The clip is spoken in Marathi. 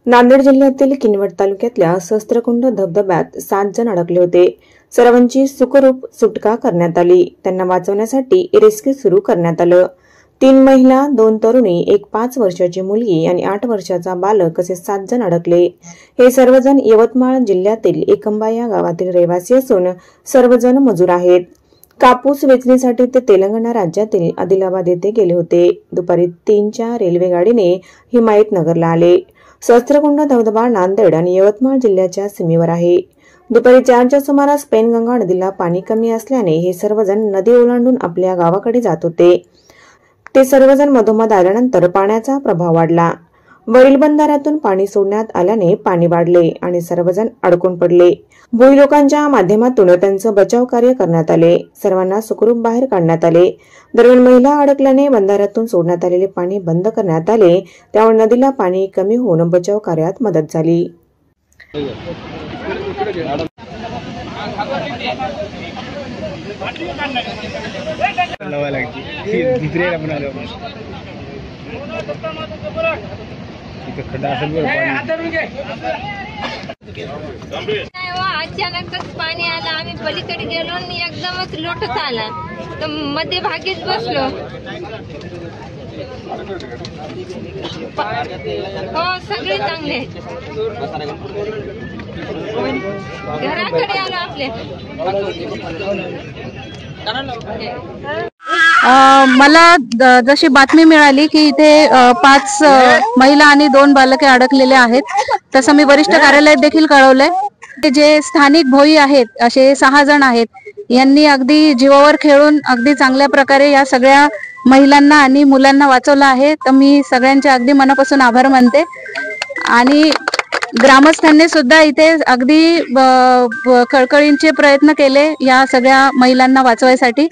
नांदेड जिल्ह्यातील किनवट तालुक्यातल्या सहस्त्रकुंड धबधब्यात 7 जण अडकले होते। सर्वांची सुखरूप सुटका करण्यात आली। त्यांना वाचवण्यासाठी रेस्क्यू सुरू करण्यात आलं। 3 महिला, 2 तरुणी, एक 5 वर्षाची मुलगी आणि 8 वर्षाचा बालक असे 7 जण अडकले। हे सर्वजण यवतमाळ जिल्ह्यातील एकंबा या गावातील रहिवासी असून सर्वजण मजूर आहेत। कापूस वेचणीसाठी ते तेलंगणा राज्यातील आदिलाबाद येथे गेले होते। दुपारी 3च्या रेल्वे गाडीने हिमायतनगरला आले। सहस्त्रकुंड धबधबा नांदेड आणि यवतमाळ जिल्ह्याच्या सीमेवर आहे। दुपारी 4च्या सुमारास पैनगंगा नदीला पाणी कमी असल्याने हे सर्वजण नदी ओलांडून आपल्या गावाकडे जात होते। ते सर्वजण मधोमध आल्यानंतर पाण्याचा प्रभाव वाढला। वरील बंधाऱ्यातून पाणी सोडण्यात आल्याने पाणी वाढले आणि सर्वजण अडकून पडले। भोई लोकांच्या माध्यमातून त्यांचं बचाव कार्य करण्यात आले। सर्वांना सुखरूप बाहेर काढण्यात आले। दरम्यान महिला अडकल्याने बंधाऱ्यातून सोडण्यात आलेले पाणी बंद करण्यात आले। त्यामुळे नदीला पाणी कमी होऊन बचाव कार्यात मदत झाली। अचानकच पाणी आलं। आम्ही पलीकडे गेलो आणि एकदमच लोटच आला तर मध्ये भागीच बसलो। हो, सगळे चांगले घराकडे आलो आपले। मला जशी बातमी मिळाली की इथे 5 महिला आणि 2 बालके अडकलेले आहेत, तसं मी वरिष्ठ कार्यालयात देखील कळवलंय। ते जे स्थानिक भोई आहेत असे 6 जण आहेत, यांनी अगदी जीवावर खेळून अगदी चांगल्या प्रकारे या सगळ्या महिलांना आणि मुलांना वाचवलं आहे। तर मी सगळ्यांचे अगदी मनापासून आभार मानते। आणि ग्रामस्थांनी सुद्धा इथे अगदी कळकळीचे प्रयत्न केले या सगळ्या महिलांना वाचवायसाठी।